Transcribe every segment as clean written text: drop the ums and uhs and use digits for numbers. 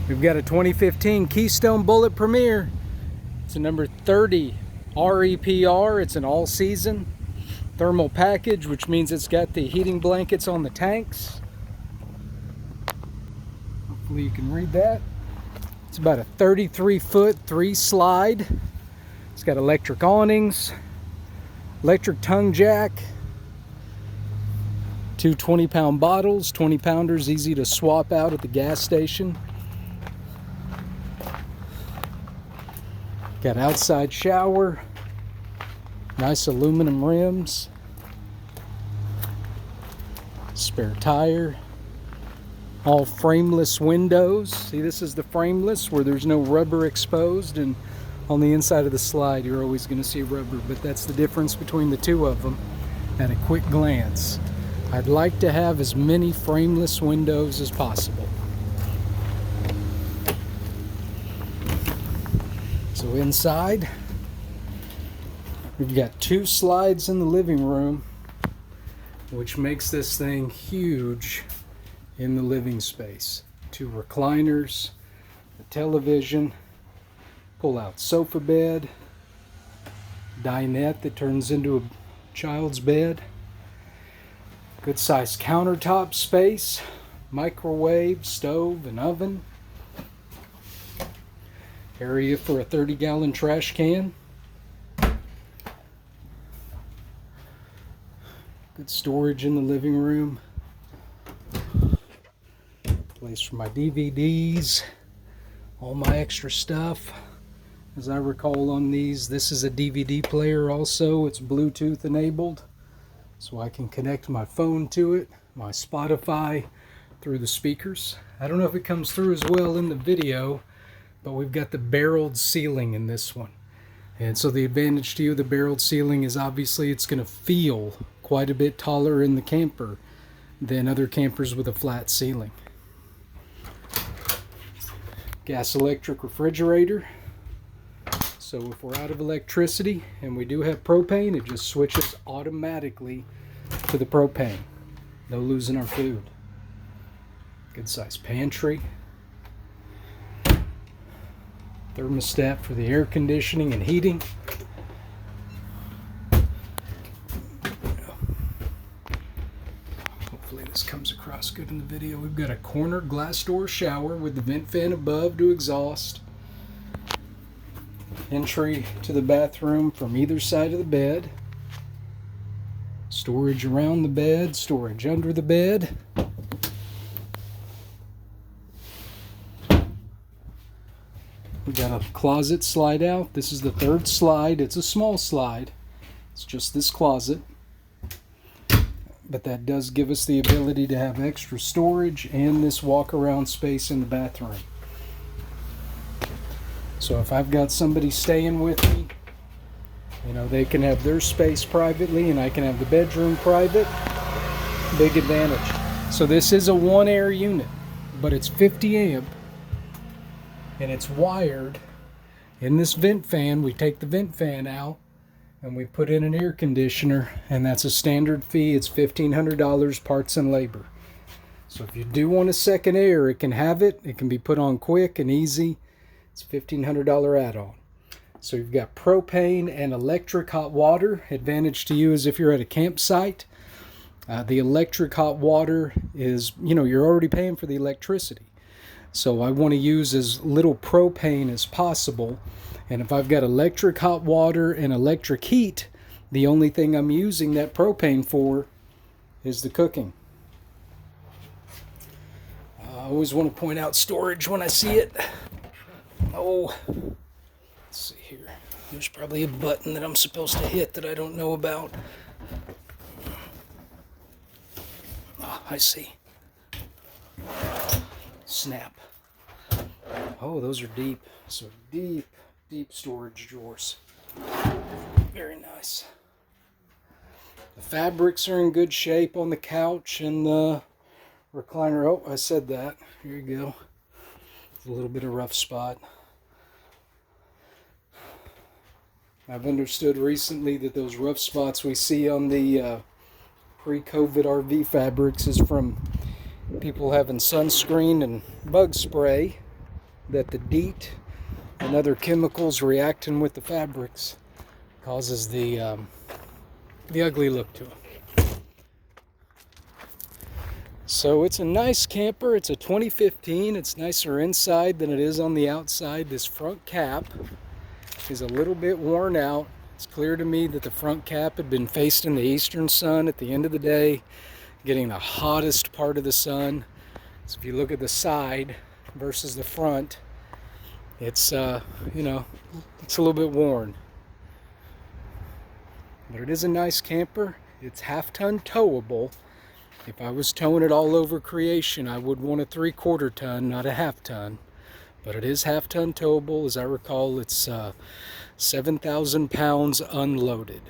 We've got a 2015 Keystone Bullet Premier. It's a number 30 REPR. It's an all-season thermal package, which means it's got the heating blankets on the tanks. Hopefully you can read that. It's about a 33-foot 3-slide. It's got electric awnings, electric tongue jack, two 20-pound bottles, 20-pounders, easy to swap out at the gas station. Got outside shower, nice aluminum rims, spare tire, all frameless windows. See, this is the frameless where there's no rubber exposed, and on the inside of the slide you're always going to see rubber, but that's the difference between the two of them at a quick glance. I'd like to have as many frameless windows as possible. So inside, we've got two slides in the living room, which makes this thing huge in the living space. Two recliners, a television, pull-out sofa bed, dinette that turns into a child's bed, good sized countertop space, microwave, stove, and oven. Area for a 30-gallon trash can. Good storage in the living room. Place for my DVDs, all my extra stuff. As I recall on these, this is a DVD player also. It's Bluetooth enabled, so I can connect my phone to it, my Spotify through the speakers. I don't know if it comes through as well in the video, but we've got the barreled ceiling in this one. And so the advantage to you, the barreled ceiling, is obviously it's going to feel quite a bit taller in the camper than other campers with a flat ceiling. Gas electric refrigerator. So if we're out of electricity and we do have propane, it just switches automatically to the propane. No losing our food. Good sized pantry. Thermostat for the air conditioning and heating. Hopefully this comes across good in the video. We've got a corner glass door shower with the vent fan above to exhaust. Entry to the bathroom from either side of the bed. Storage around the bed, storage under the bed. We've got a closet slide out. This is the third slide. It's a small slide. It's just this closet. But that does give us the ability to have extra storage and this walk-around space in the bathroom. So if I've got somebody staying with me, you know, they can have their space privately and I can have the bedroom private. Big advantage. So this is a 1-air unit, but it's 50 amp. And it's wired in this vent fan. We take the vent fan out and we put in an air conditioner, and that's a standard fee. It's $1,500 parts and labor. So if you do want a second air, it can have it. It can be put on quick and easy. It's a $1,500 add-on. So you've got propane and electric hot water. Advantage to you is if you're at a campsite, the electric hot water is, you know, you're already paying for the electricity. So I want to use as little propane as possible. And if I've got electric hot water and electric heat, the only thing I'm using that propane for is the cooking. I always want to point out storage when I see it. Oh, let's see here. There's probably a button that I'm supposed to hit that I don't know about. Ah, I see. Snap. Oh, those are deep. So deep storage drawers. Very nice. The fabrics are in good shape on the couch and the recliner. Oh, I said that. Here you go. A little bit of rough spot. I've understood recently that those rough spots we see on the pre-COVID RV fabrics is from people having sunscreen and bug spray that the DEET and other chemicals reacting with the fabrics causes the ugly look to them. So it's a nice camper. It's a 2015. It's nicer inside than it is on the outside. This front cap is a little bit worn out. It's clear to me that the front cap had been facing the eastern sun at the end of the day, getting the hottest part of the sun. So if you look at the side versus the front, it's you know, it's a little bit worn. But it is a nice camper. It's half-ton towable. If I was towing it all over creation, I would want a 3/4 ton, not a half-ton. But it is half-ton towable. As I recall, it's 7,000 pounds unloaded.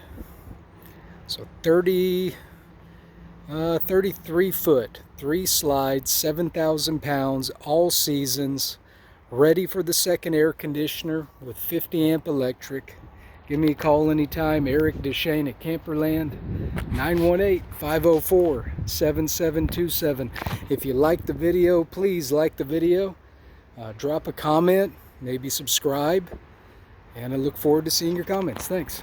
So 33 foot, 3 slides, 7,000 pounds, all seasons, ready for the second air conditioner with 50 amp electric. Give me a call anytime, Erik DESHANE at Camperland, 918-504-7727. If you like the video, please like the video. Drop a comment, maybe subscribe, and I look forward to seeing your comments. Thanks.